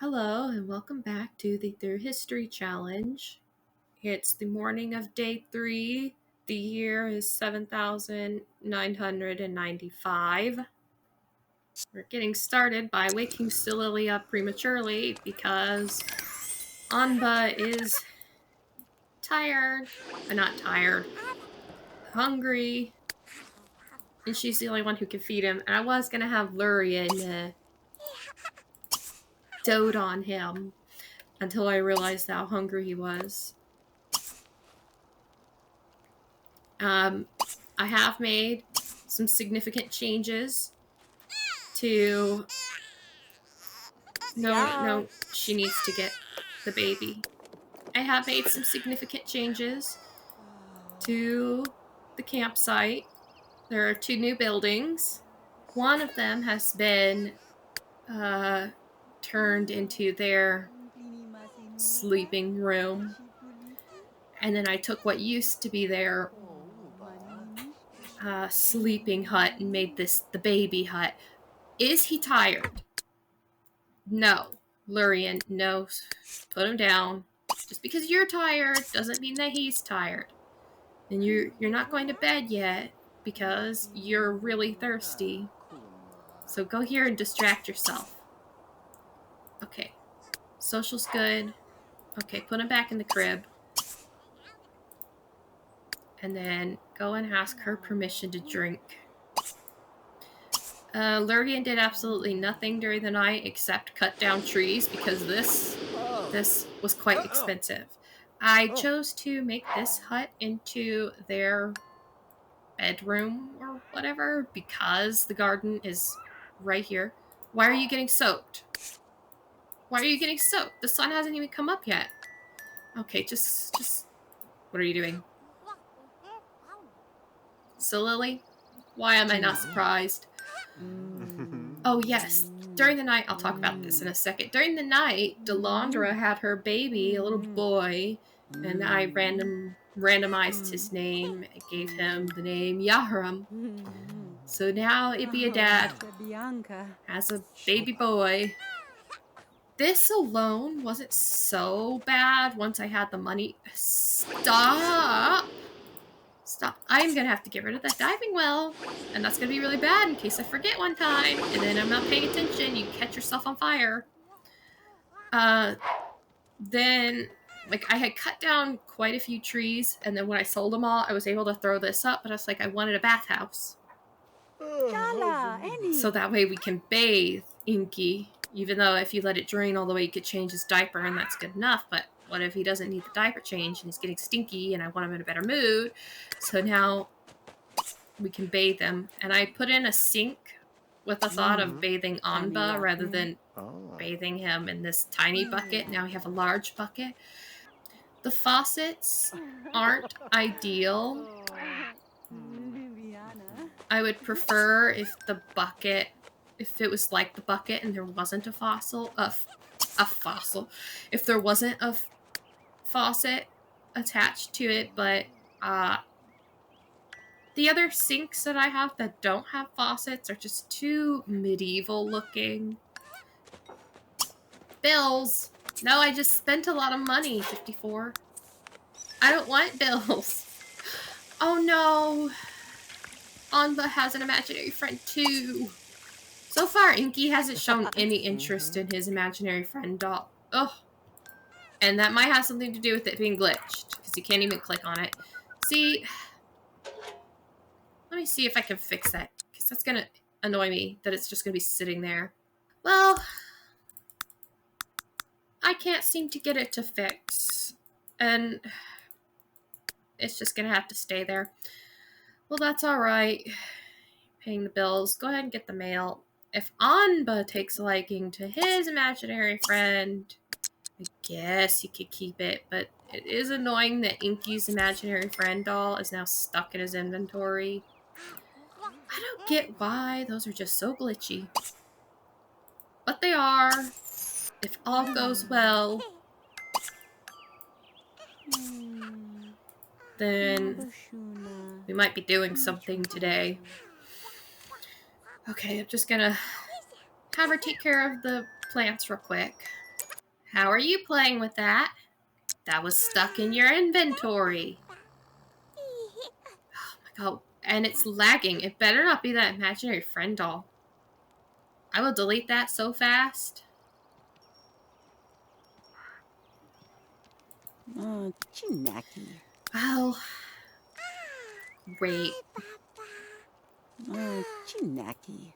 Hello and welcome back to the Through History Challenge. It's the morning of day 3. The year is 7,995. We're getting started by waking Silili up prematurely because Anba is tired, not tired, hungry, and she's the only one who can feed him. And I was going to have Lurian dote on him until I realized how hungry he was. I have made some significant changes to... No, she needs to get the baby. I have made some significant changes to the campsite. There are 2 new buildings. One of them has been turned into their sleeping room. And then I took what used to be their sleeping hut and made this the baby hut. Is he tired? No. Lurian, no. Put him down. Just because you're tired doesn't mean that he's tired. And you're not going to bed yet because you're really thirsty. So go here and distract yourself. Okay. Social's good. Okay, put him back in the crib. And then go and ask her permission to drink. Lurian did absolutely nothing during the night except cut down trees because this was quite expensive. I chose to make this hut into their bedroom or whatever because the garden is right here. Why are you getting soaked? Why are you getting soaked? The sun hasn't even come up yet. Okay, just what are you doing? Silili? Why am I not surprised? Oh yes, during the night, I'll talk about this in a second. During the night, Delandra had her baby, a little boy, and I randomized his name and gave him the name Yahram. So now it'd be a dad has a baby boy. This alone wasn't so bad once I had the money. Stop! I'm gonna have to get rid of that diving well, and that's gonna be really bad in case I forget one time, and then I'm not paying attention, you catch yourself on fire. Then, I had cut down quite a few trees, and then when I sold them all, I was able to throw this up, but I was like, I wanted a bathhouse. So that way we can bathe Inky, even though if you let it drain all the way, you could change his diaper, and that's good enough, but what if he doesn't need the diaper change, and he's getting stinky, and I want him in a better mood? So now we can bathe him. And I put in a sink with the thought of bathing Anba rather than bathing him in this tiny bucket. Now we have a large bucket. The faucets aren't ideal. I would prefer if it was like the bucket and there wasn't a fossil. If there wasn't a faucet attached to it, but the other sinks that I have that don't have faucets are just too medieval looking. Bills! No, I just spent a lot of money, 54. I don't want bills. Oh no! Anba has an imaginary friend too. So far, Inky hasn't shown any interest in his imaginary friend doll. Ugh. And that might have something to do with it being glitched, because you can't even click on it. See... Let me see if I can fix that, because that's going to annoy me, that it's just going to be sitting there. Well, I can't seem to get it to fix, and it's just going to have to stay there. Well, that's alright. Paying the bills. Go ahead and get the mail. If Anba takes a liking to his imaginary friend, I guess he could keep it, but it is annoying that Inky's imaginary friend doll is now stuck in his inventory. I don't get why those are just so glitchy. But they are. If all goes well, then we might be doing something today. Okay, I'm just gonna have her take care of the plants real quick. How are you playing with that? That was stuck in your inventory. Oh my god. And it's lagging. It better not be that imaginary friend doll. I will delete that so fast. Chinaki. Oh. Great. Chinaki.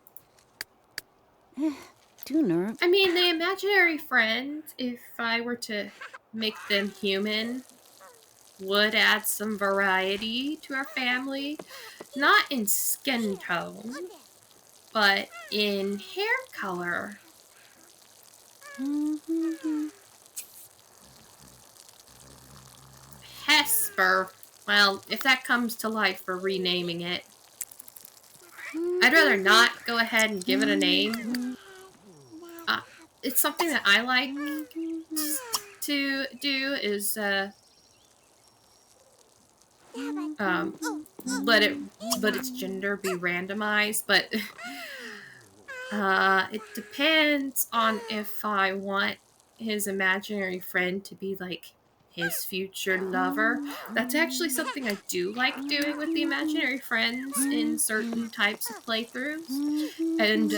Tuner. I mean, the imaginary friends, if I were to make them human, would add some variety to our family. Not in skin tone, but in hair color. Hesper. Well, if that comes to life, we're renaming it. I'd rather not go ahead and give it a name. It's something that I like to do is let its gender be randomized, but it depends on if I want his imaginary friend to be like his future lover. That's actually something I do like doing with the imaginary friends in certain types of playthroughs, and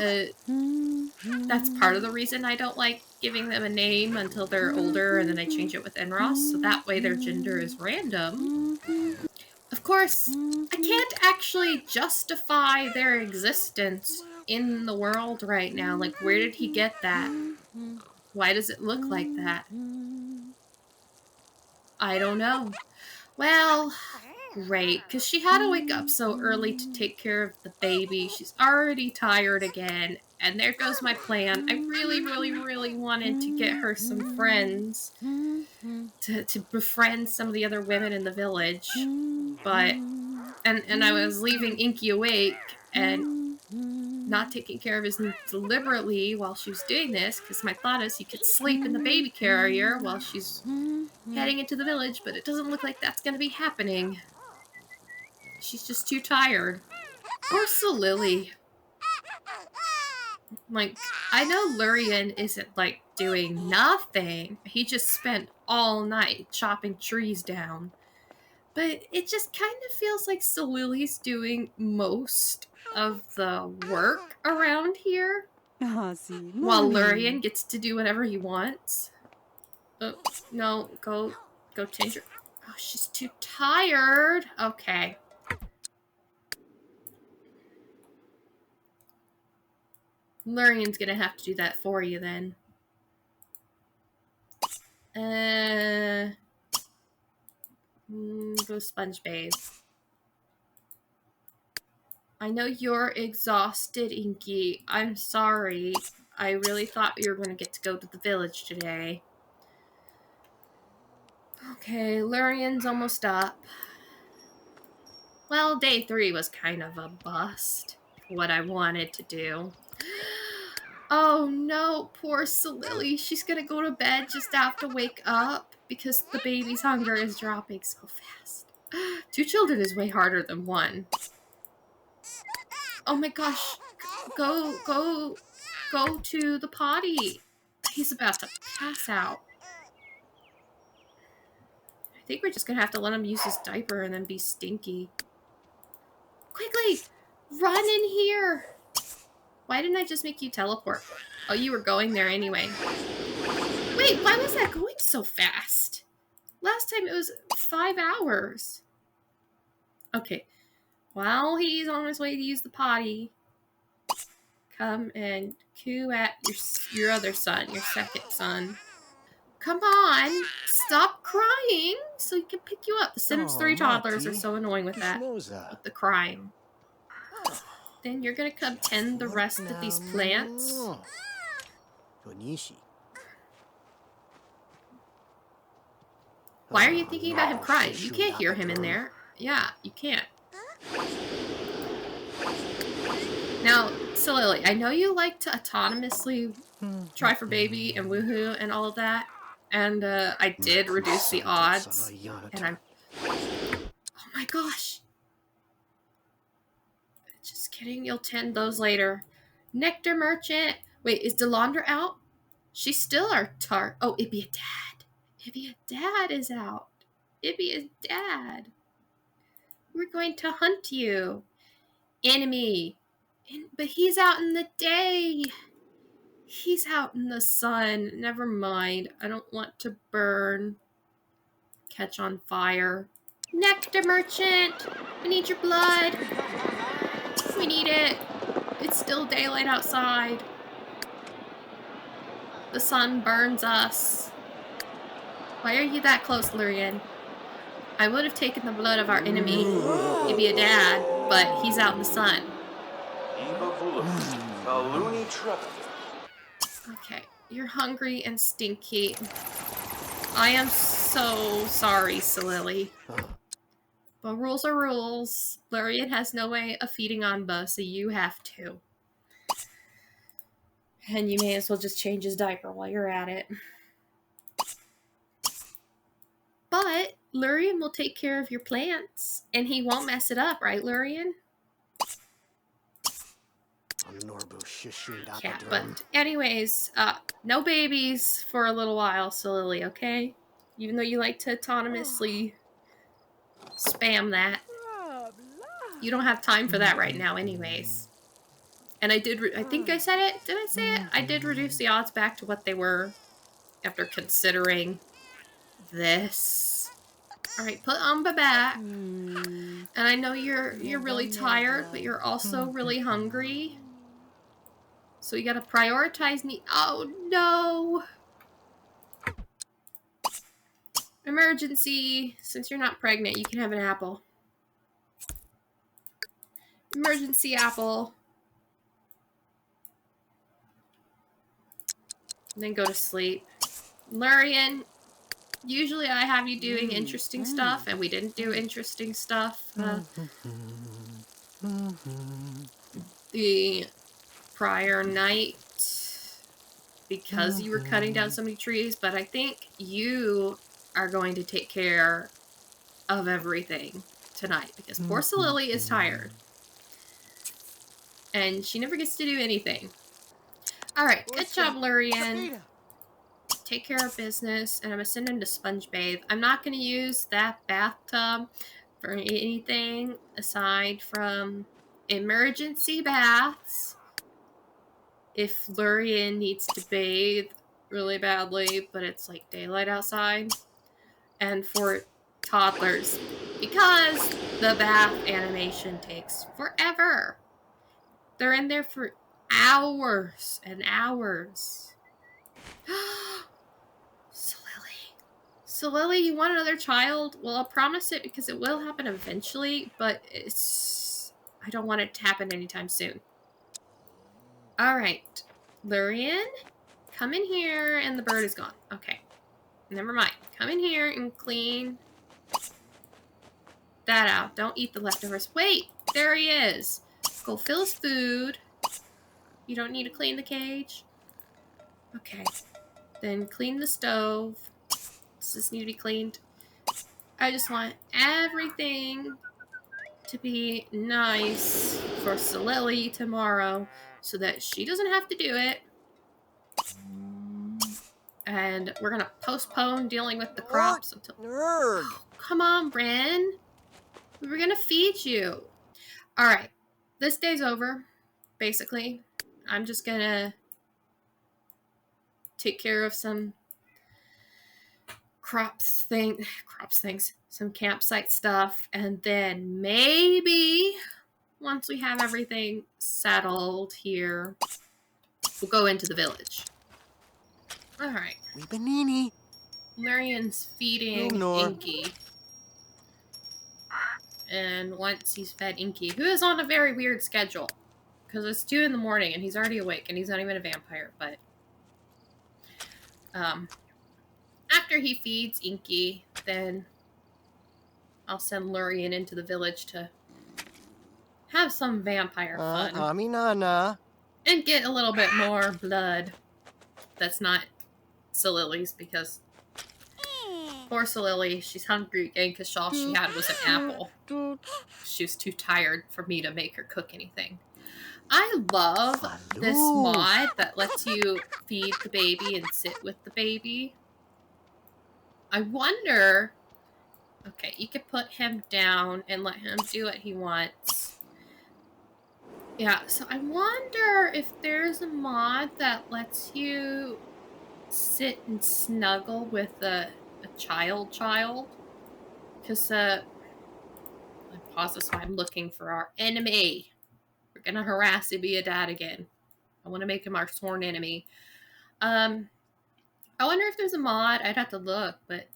that's part of the reason I don't like giving them a name until they're older, and then I change it with NROS, so that way their gender is random. Of course, I can't actually justify their existence in the world right now. Like, where did he get that? Why does it look like that? I don't know. Well, great, because she had to wake up so early to take care of the baby. She's already tired again, and there goes my plan. I really, really, really wanted to get her some friends to befriend some of the other women in the village, but and I was leaving Inky awake and not taking care of his needs deliberately while she was doing this, because my thought is he could sleep in the baby carrier while she's heading into the village, but it doesn't look like that's going to be happening. She's just too tired. Poor Silili. Like, I know Lurian isn't, like, doing nothing. He just spent all night chopping trees down. But it just kind of feels like Silili's doing most of the work around here, while Lurian gets to do whatever he wants. Oh, no, go change her. Oh, she's too tired. Okay. Lurian's gonna have to do that for you then. Go sponge bathe. I know you're exhausted, Inky. I'm sorry. I really thought you were going to get to go to the village today. Okay, Lurian's almost up. Well, day 3 was kind of a bust. What I wanted to do. Oh no, poor Silili. She's gonna go to bed just after wake up because the baby's hunger is dropping so fast. 2 children is way harder than 1. Oh my gosh. Go to the potty. He's about to pass out. I think we're just gonna have to let him use his diaper and then be stinky. Quickly! Run in here! Why didn't I just make you teleport? Oh, you were going there anyway. Wait, why was that going so fast? Last time it was 5 hours. Okay. While he's on his way to use the potty, come and coo at your other son, your second son. Come on, stop crying so he can pick you up. The Sims 3 toddlers are so annoying with that, with the crying. Then you're gonna come tend the rest of these plants. Why are you thinking about him crying? You can't hear him in there. Yeah, you can't. Now, Silili, I know you like to autonomously try for baby and woohoo and all of that. And I did reduce the odds. And I'm... Oh my gosh. Just kidding. You'll tend those later. Nectar Merchant. Wait, is Delandra out? She's still our tar. Oh, it'd be a dad. It'd be a dad is out. It'd be a dad. We're going to hunt you. Enemy. But he's out in the day. He's out in the sun. Never mind. I don't want to burn. Catch on fire. Nectar merchant. We need your blood. We need it. It's still daylight outside. The sun burns us. Why are you that close, Lurian? I would have taken the blood of our enemy. He'd be a dad, but he's out in the sun. Okay, you're hungry and stinky. I am so sorry, Silili. But rules are rules. Lurian has no way of feeding Anba, so you have to. And you may as well just change his diaper while you're at it. But Lurian will take care of your plants, and he won't mess it up, right, Lurian? Yeah, but anyways, no babies for a little while, Silili, okay? Even though you like to autonomously spam that. You don't have time for that right now anyways. And I think I said it. Did I say it? I did reduce the odds back to what they were after considering this. Alright, put Amba back. And I know you're really tired, but you're also really hungry. So you gotta prioritize me. Oh no! Emergency. Since you're not pregnant, you can have an apple. Emergency apple. And then go to sleep. Lurian, usually I have you doing interesting stuff, and we didn't do interesting stuff. The prior night, because you were cutting down so many trees, but I think you are going to take care of everything tonight, because poor Silili is tired. And she never gets to do anything. Alright, good job, Lurian. Take care of business, and I'm gonna send him to sponge bathe. I'm not gonna use that bathtub for anything aside from emergency baths. If Lurian needs to bathe really badly, but it's like daylight outside. And for toddlers, because the bath animation takes forever. They're in there for hours and hours. Silili, you want another child? Well, I'll promise it because it will happen eventually, but I don't want it to happen anytime soon. Alright. Lurian, come in here, and the bird is gone. Okay. Never mind. Come in here and clean that out. Don't eat the leftovers. Wait! There he is! Go fill his food. You don't need to clean the cage. Okay. Then clean the stove. Does this need to be cleaned? I just want everything to be nice for Silili tomorrow so that she doesn't have to do it. And we're gonna postpone dealing with the crops until... Oh, come on, Bryn. We were gonna feed you. Alright. This day's over, basically. I'm just gonna take care of some some campsite stuff, and then maybe once we have everything settled here, we'll go into the village. Alright. Lurian's feeding Inky. And once he's fed Inky, who is on a very weird schedule, because it's 2 in the morning and he's already awake and he's not even a vampire, but after he feeds Inky, then I'll send Lurian into the village to have some vampire fun. And get a little bit more blood that's not Silili's, because poor Silili, she's hungry again because all she had was an apple. She was too tired for me to make her cook anything. I love this Baloo. mod that lets you feed the baby and sit with the baby. I wonder... Okay, you could put him down and let him do what he wants. Yeah, so I wonder if there's a mod that lets you sit and snuggle with a child. Because, I pause this while I'm looking for our enemy. We're gonna harass Ibiadad again. I want to make him our sworn enemy. I wonder if there's a mod. I'd have to look, but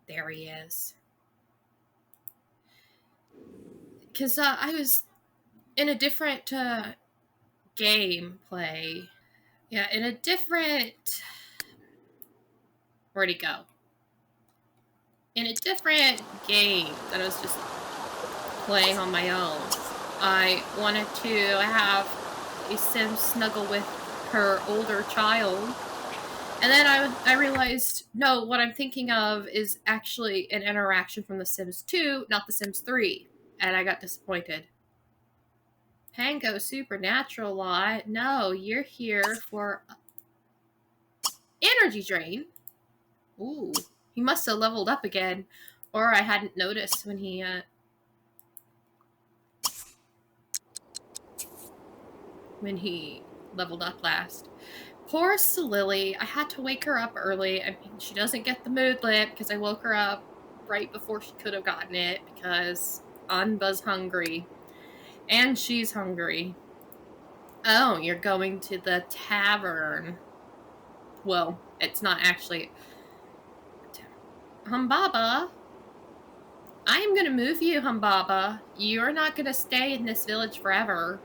there he is. Because I was in a different gameplay. Yeah, in a different... Where'd he go? In a different game that I was just playing on my own, I wanted to have a sim snuggle with her older child. And then I realized, no, what I'm thinking of is actually an interaction from The Sims 2, not The Sims 3. And I got disappointed. Pango Supernatural Law. No, you're here for energy drain. Ooh, he must have leveled up again. Or I hadn't noticed when he leveled up last. Poor Silili. I had to wake her up early. I mean, she doesn't get the mood lit because I woke her up right before she could have gotten it because Anba's hungry. And she's hungry. Oh, you're going to the tavern. Well, it's not actually... Humbaba? I am going to move you, Humbaba. You're not going to stay in this village forever.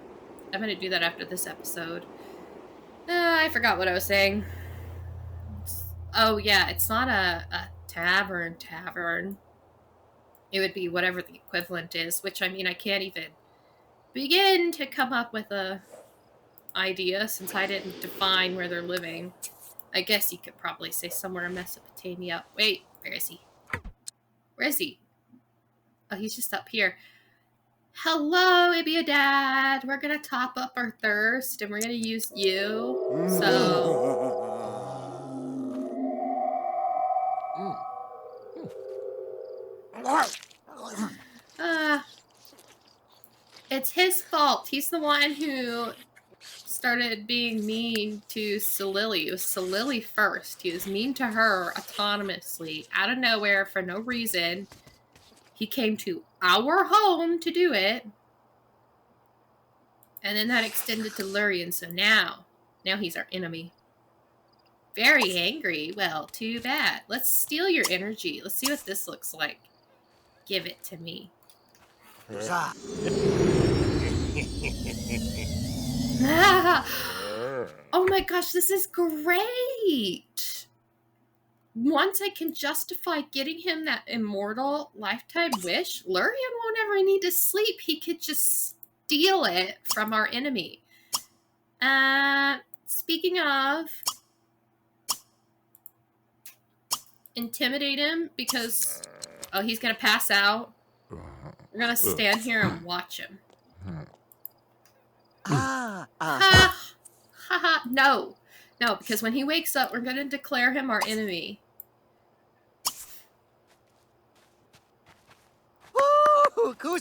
I'm going to do that after this episode. I forgot what I was saying. Oh, yeah, it's not a tavern. It would be whatever the equivalent is, which, I mean, I can't even begin to come up with a idea since I didn't define where they're living. I guess you could probably say somewhere in Mesopotamia. Wait, where is he? Where is he? Oh, he's just up here. Hello, Ibiadad. We're gonna top up our thirst, and we're gonna use you. So... It's his fault. He's the one who started being mean to Silili. It was Silili first. He was mean to her autonomously, out of nowhere, for no reason. He came to our home to do it. And then that extended to Lurian, so now he's our enemy. Very angry. Well, too bad. Let's steal your energy. Let's see what this looks like. Give it to me. Oh my gosh, this is great! Once I can justify getting him that immortal lifetime wish, Lurian won't ever need to sleep. He could just steal it from our enemy. Speaking of... Intimidate him, because... Oh, he's gonna pass out. We're gonna stand here and watch him. No, because when he wakes up, we're gonna declare him our enemy.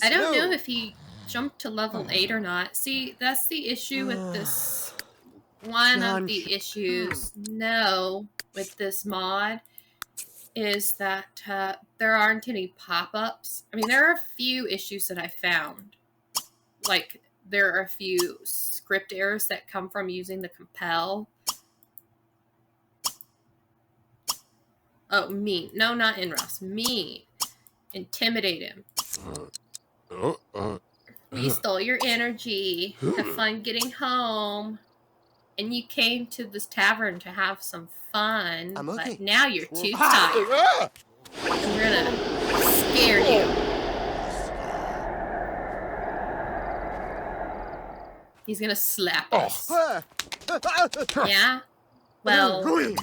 I don't know if he jumped to level 8 or not. See, that's the issue with this. One of the issues, with this mod is that there aren't any pop-ups. I mean, there are a few issues that I found. Like, there are a few script errors that come from using the compel. Oh, mean. No, not Inros. Mean. Intimidate him. We stole your energy. Have fun getting home. And you came to this tavern to have some fun. But now you're too tired. I'm gonna scare you. He's gonna slap us. Yeah? Well,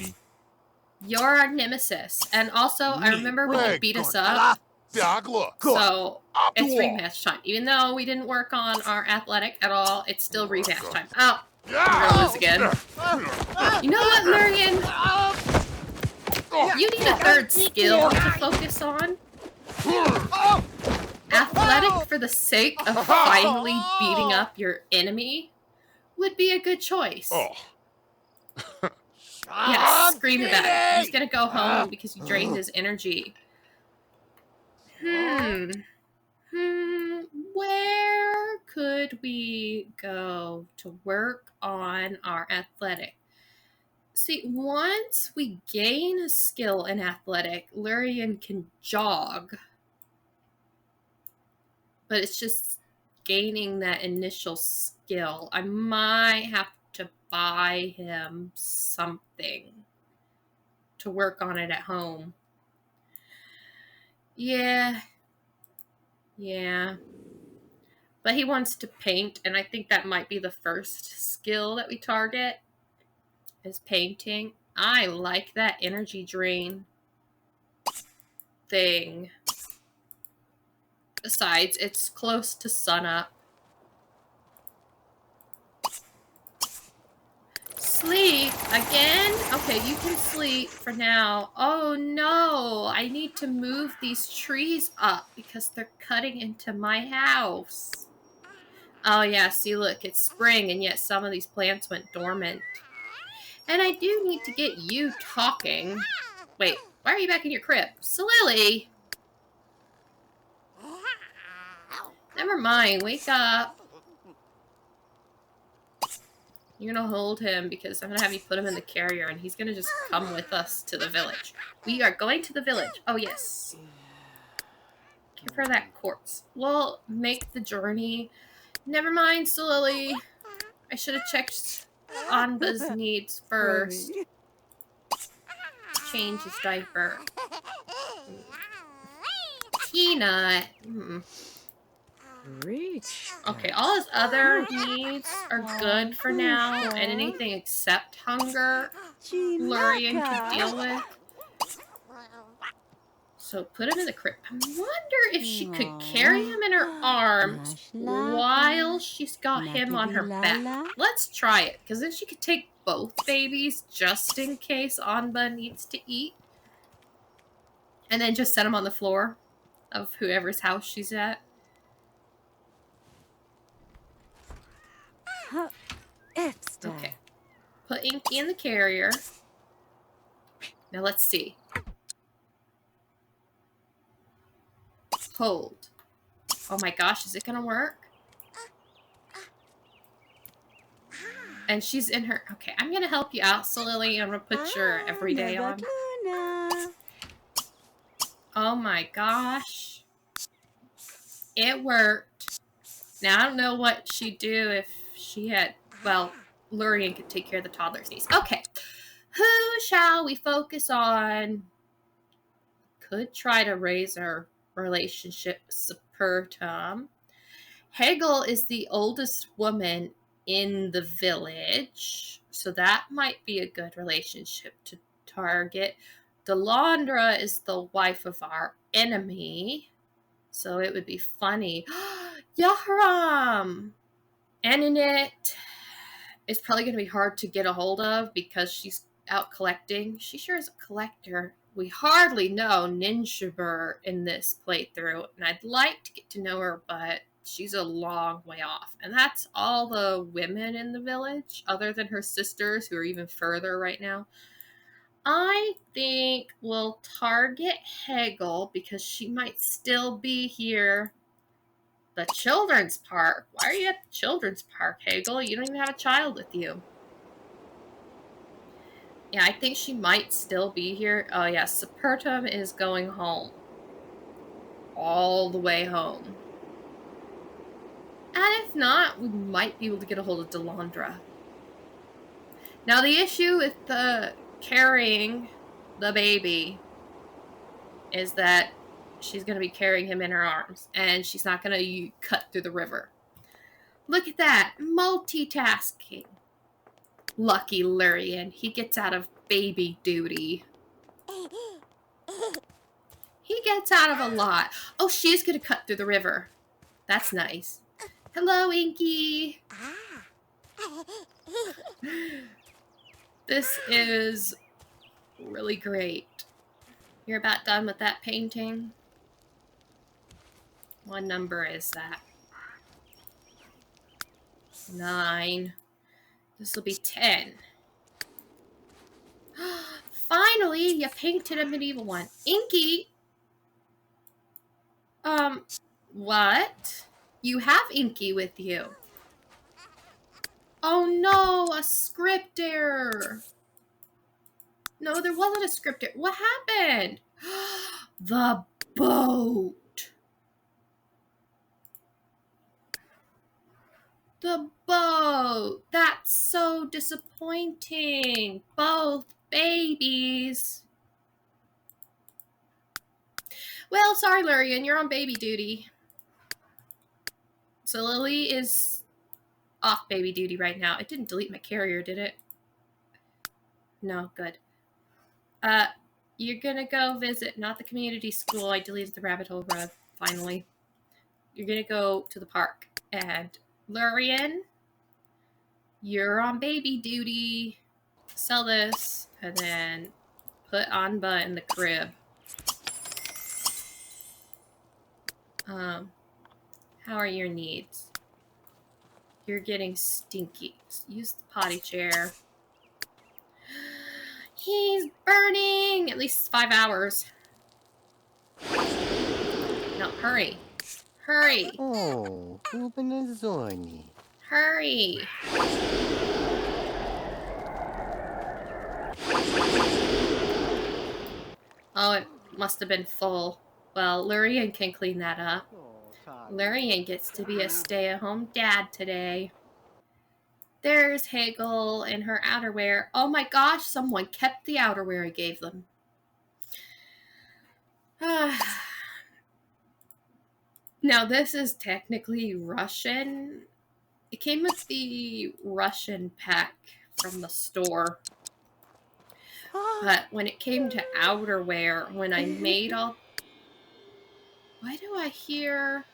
you're our nemesis. And also, I remember when you beat us up, So it's rematch time. Even though we didn't work on our athletic at all, it's still rematch time. Oh, we're gonna lose again. You know what, Lurian? You need a third skill to focus on. Athletic for the sake of finally beating up your enemy would be a good choice. Yes, scream about it. He's gonna go home because you drained his energy. Where could we go to work on our athletic? See, once we gain a skill in athletic, Lurian can jog. But it's just gaining that initial skill. I might have to buy him something to work on it at home. Yeah. But he wants to paint, and I think that might be the first skill that we target, is painting. I like that energy drain thing. Besides, it's close to sunup. Sleep again? Okay, you can sleep for now. Oh no, I need to move these trees up because they're cutting into my house. Oh yeah, see look, it's spring and yet some of these plants went dormant. And I do need to get you talking. Wait, why are you back in your crib? Silili! Never mind, wake up. You're gonna hold him because I'm gonna have you put him in the carrier and he's gonna just come with us to the village. We are going to the village. Oh, yes. Give her that corpse. We'll make the journey. Never mind, Silili. I should have checked Anba's needs first. Change his diaper. Peanut. Reach. Okay, all his other needs are good for now, and anything except hunger, Lurian can deal with. So put him in the crib. I wonder if she could carry him in her arms while she's got him on her back. Let's try it, because then she could take both babies just in case Anba needs to eat. And then just set them on the floor of whoever's house she's at. Okay. Put Inky in the carrier. Now let's see. Hold. Oh my gosh, is it gonna work? And she's in her... Okay, I'm gonna help you out, Silili. I'm gonna put your everyday on. Oh my gosh. It worked. Now, I don't know what she'd do if she had... Well, Lurian could take care of the toddler's needs. Okay. Who shall we focus on? Could try to raise our relationship Supertum. Hegel is the oldest woman in the village, so that might be a good relationship to target. Delandra is the wife of our enemy, so it would be funny. Yahram! Aninet is probably going to be hard to get a hold of because she's out collecting. She sure is a collector. We hardly know Ninjabur in this playthrough, and I'd like to get to know her, but she's a long way off. And that's all the women in the village, other than her sisters, who are even further right now. I think we'll target Hegel because she might still be here. The children's park? Why are you at the children's park, Hegel? You don't even have a child with you. Yeah, I think she might still be here. Oh, yeah, Supertum is going home. All the way home. And if not, we might be able to get a hold of Delandra. Now, the issue with the carrying the baby is that she's going to be carrying him in her arms, and she's not going to cut through the river. Look at that. Multitasking. Lucky Lurian. He gets out of baby duty. He gets out of a lot. Oh, she's gonna cut through the river. That's nice. Hello, Inky. This is really great. You're about done with that painting? What number is that? 9. This will be 10. Finally, you painted a medieval one. Inky! What? You have Inky with you. Oh no, a script error. No, there wasn't a script error. What happened? The boat. The boat. That's so disappointing. Both babies. Well, sorry, Lurian, you're on baby duty. Silili is off baby duty right now. It didn't delete my carrier, did it? No, good. You're gonna go visit, not the community school. I deleted the rabbit hole rug, finally. You're gonna go to the park. And Lurian, you're on baby duty. Sell this, and then put Anba in the crib. How are your needs? You're getting stinky. Use the potty chair. He's burning! At least 5 hours. No, hurry. Hurry. Oh, Ubanazoni. Hurry. Oh, it must have been full. Well, Lurian can clean that up. Lurian gets to be a stay-at-home dad today. There's Hegel and her outerwear. Oh my gosh, someone kept the outerwear I gave them. Now, this is technically Russian. It came with the Russian pack from the store. But when it came to outerwear, when I made all... Why do I hear...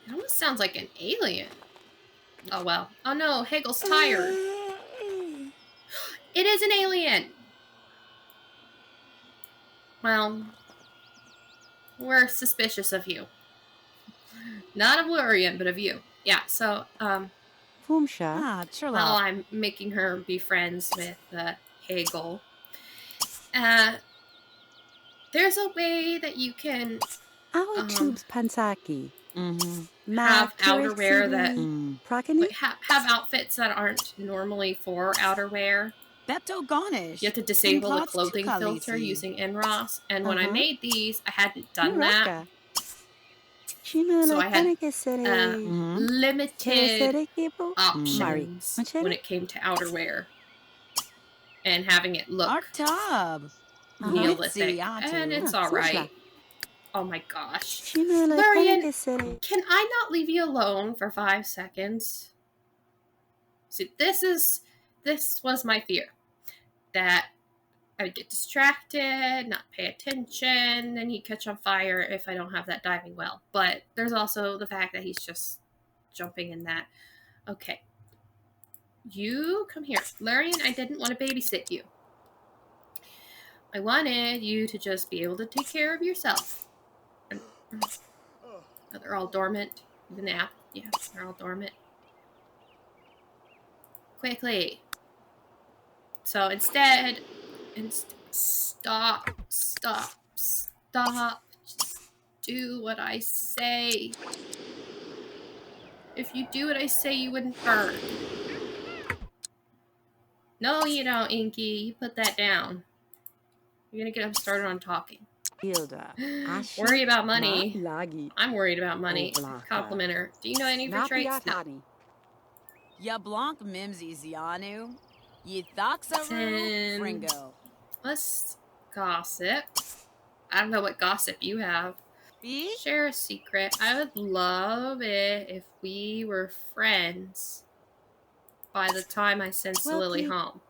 It almost sounds like an alien. Oh, well. Oh, no. Hegel's tired. It is an alien. Well, we're suspicious of you. Not of Lurian, but of you. Yeah, so, Fumsha. while I'm making her be friends with Hegel, there's a way that you can Our tubes pansaki. have outerwear that Prakani? have outfits that aren't normally for outerwear. You have to disable the clothing filter using NROS. And when I made these, I hadn't done that. So I had limited options when it came to outerwear and having it look Neolithic. And it's alright. Oh my gosh. Lurian, can I not leave you alone for 5 seconds? See, this was my fear. That I would get distracted, not pay attention, and he'd catch on fire if I don't have that diving well. But there's also the fact that he's just jumping in that. Okay. You come here. Lurian, I didn't want to babysit you. I wanted you to just be able to take care of yourself. Oh, they're all dormant. The nap. Yeah, they're all dormant. Quickly. So instead, stop. Just do what I say. If you do what I say, you wouldn't burn. No, you don't, Inky. You put that down. You're gonna get him started on talking. Worry about money. I'm worried about money. Compliment her. Do you know any of her traits? No. Ya blanc mimsy zianu. Ye thoxaru fringo. Let's gossip. I don't know what gossip you have. Share a secret. I would love it if we were friends by the time I send Silili home.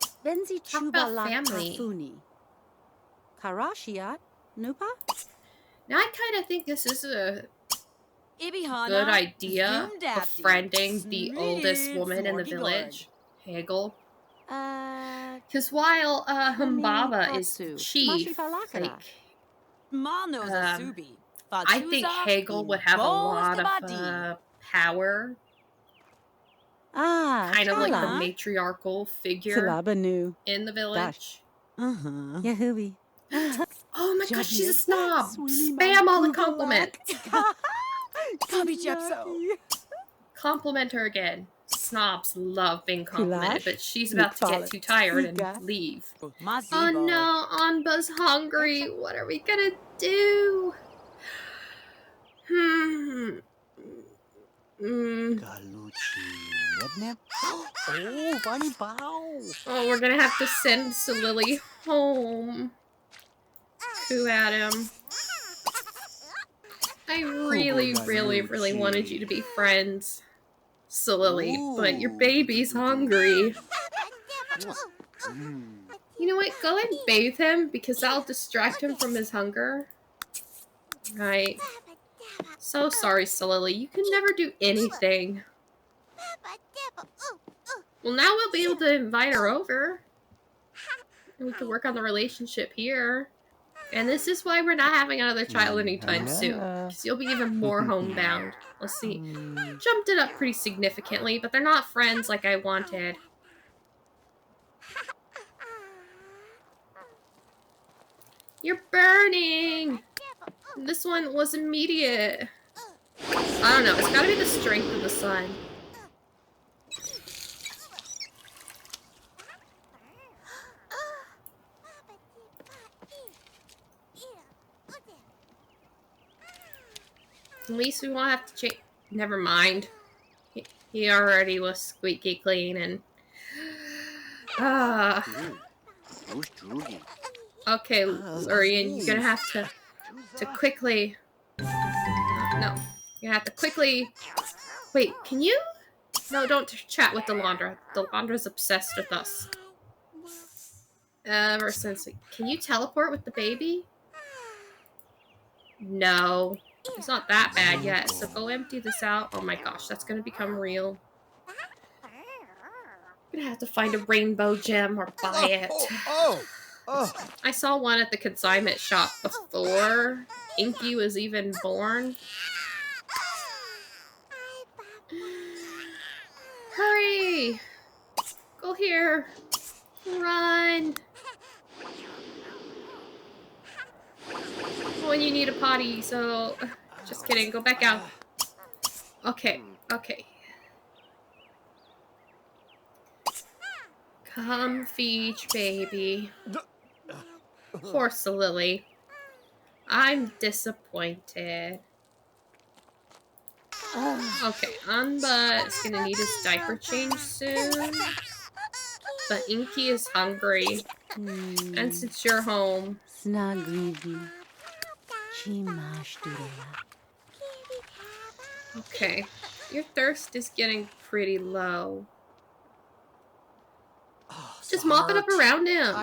Talk about family. Karashiat, Nupa? Now I kind of think this is a Ibihana, good idea, Zoom-dapty, befriending the oldest woman in the Smorgy village, Hagel. Uh, Because while Humbaba is Katsu, the chief, Mashifalakara. like, Ma knows a Um, Subi. I think Fatuza, Hagel would have a lot of Badi. power, Ah, kind of like the Chala. matriarchal figure Salabanu. in the village. Uh-huh. Yahubi. Oh my gosh, she's a snob! Sweeney Spam all the Mankubalak. compliments! Bobby Jepso. Compliment her again. Snobs love being complimented, Kulash, but she's about to get Mikvalit, too tired Ika. and leave. Oh Mazibo. no, Anba's hungry. What are we gonna do? Galuchi Nebneb? Oh, funny bow! Oh, we're gonna have to send Silili home. Who had him? I really, really, really wanted you to be friends, Silili, but your baby's hungry. You know what? Go and bathe him, because that'll distract him from his hunger. Right. So sorry, Silili. You can never do anything. Well, now we'll be able to invite her over. And we can work on the relationship here. And this is why we're not having another child anytime soon. Because you'll be even more homebound. Let's see. Jumped it up pretty significantly, but they're not friends like I wanted. You're burning! This one was immediate. I don't know. It's gotta be the strength of the sun. At least we won't have to change. Never mind. He already was squeaky clean and. Okay, Lurian, you're gonna have to quickly. No, you're gonna have to quickly. Wait, can you? No, don't chat with Delandra. Delandra's obsessed with us. Ever since. Can you teleport with the baby? No. It's not that bad yet, so go empty this out. Oh my gosh, that's gonna become real. I'm gonna have to find a rainbow gem or buy it. I saw one at the consignment shop before Inky was even born. Hurry! Go here! Run! When you need a potty, so... Just kidding, go back out. Okay, okay. Come feed baby. Poor Silili. I'm disappointed. Okay, Anba is gonna need his diaper change soon. But Inky is hungry. And since you're home... Okay. Your thirst is getting pretty low. Just mop it up around him.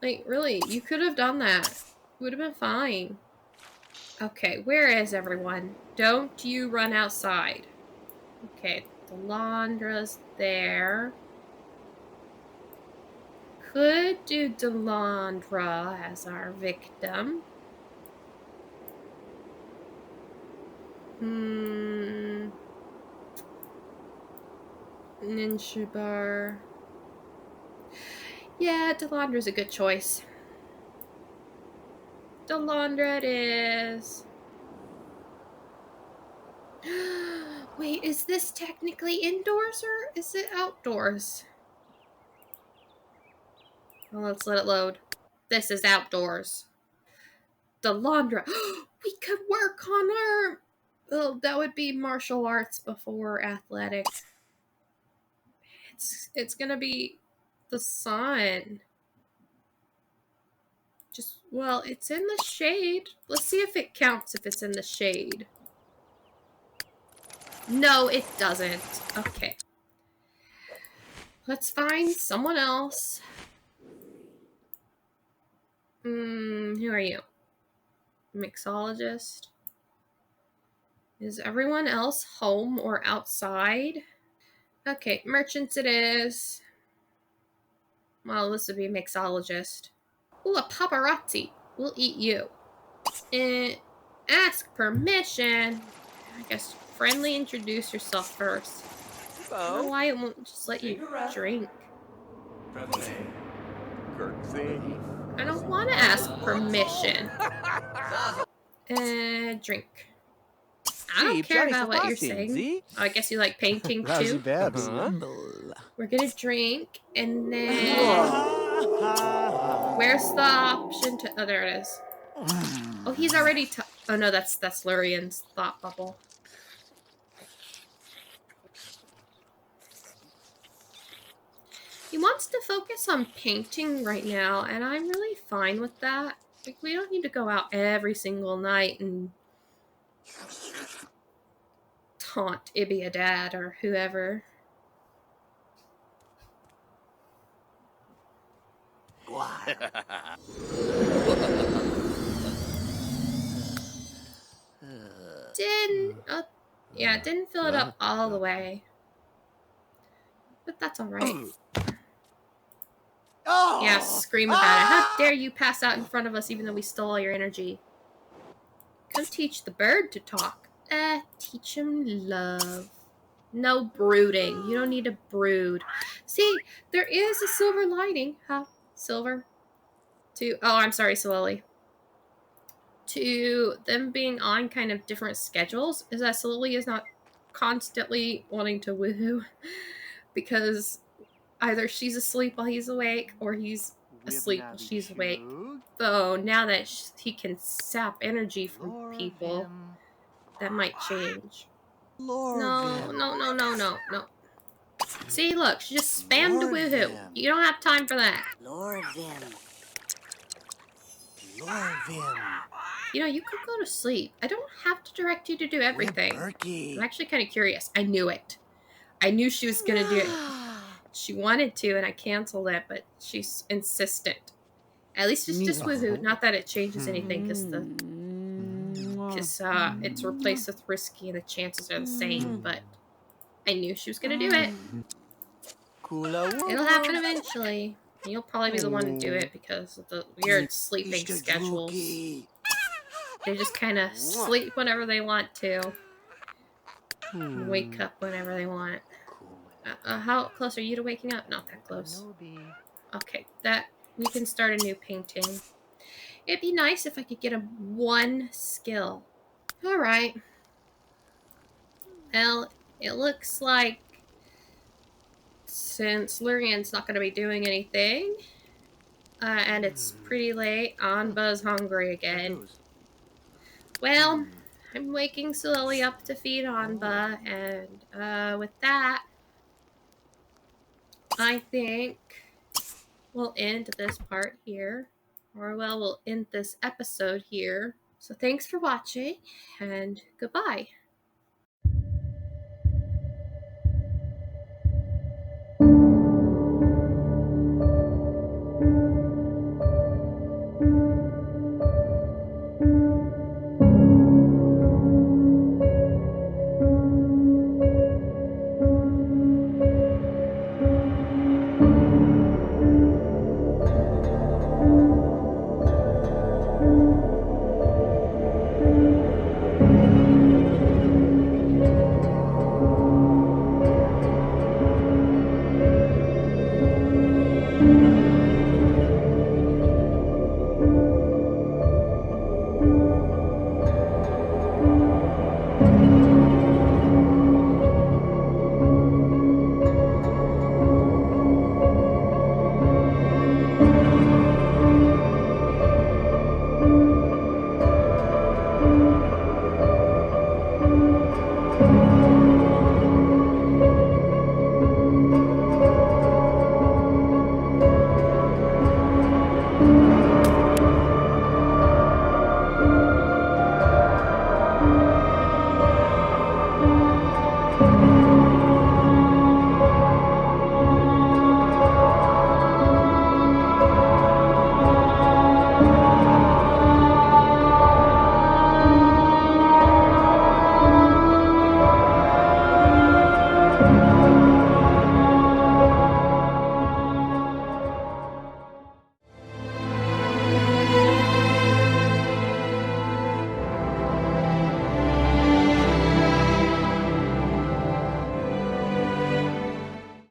Like, really, you could have done that. It would have been fine. Okay, where is everyone? Don't you run outside. Okay, Delandra's there. Could do Delandra as our victim. Ninja bar. Yeah, Delandra's a good choice. Delandra it is. Wait, is this technically indoors or is it outdoors? Well, let's let it load. This is outdoors. Delandra. We could work on her. Well, that would be martial arts before athletics. It's gonna be the sun. Well, it's in the shade. Let's see if it counts if it's in the shade. No, it doesn't. Okay. Let's find someone else. Who are you? Mixologist? Is everyone else home or outside? Okay, merchants it is. Well, this would be mixologist. Ooh, a paparazzi. We'll eat you. Ask permission. I guess friendly introduce yourself first. I don't know why it won't just let you drink. I don't want to ask permission. Drink. I don't care about what you're saying. Oh, I guess you like painting too. We're gonna drink, and then where's the option to? Oh, there it is. Oh, he's already. Oh no, that's Lurian's thought bubble. He wants to focus on painting right now, and I'm really fine with that. Like, we don't need to go out every single night and taunt Ibby dad or whoever. Didn't fill it up all the way. But that's alright. Yeah, scream about it. How dare you pass out in front of us even though we stole all your energy? Come teach the bird to talk. Teach him love. No brooding. You don't need to brood. See, there is a silver lining. Huh? Silver? I'm sorry, Silili. To them being on kind of different schedules is that Silili is not constantly wanting to woohoo because either she's asleep while he's awake or he's asleep while she's awake. Though now that he can sap energy from people, that might change. No. See, look, she just spammed a woohoo. You don't have time for that. You know, you could go to sleep. I don't have to direct you to do everything. I'm actually kind of curious. I knew it. I knew she was going to do it. She wanted to, and I canceled it, but she's insistent. At least it's just woohoo. Not that it changes anything, because it's replaced with risky, and the chances are the same, but I knew she was going to do it. It'll happen eventually. You'll probably be the one to do it because of the weird sleeping schedules. They just kind of sleep whenever they want to. And wake up whenever they want. How close are you to waking up? Not that close. Okay, we can start a new painting. It'd be nice if I could get him one skill. Alright. Well, it looks like since Lurian's not going to be doing anything, and it's pretty late, Anba's hungry again. Well, I'm waking Silili up to feed Anba, and with that, I think we'll end this part here. Or, well, we'll end this episode here. So thanks for watching, and goodbye.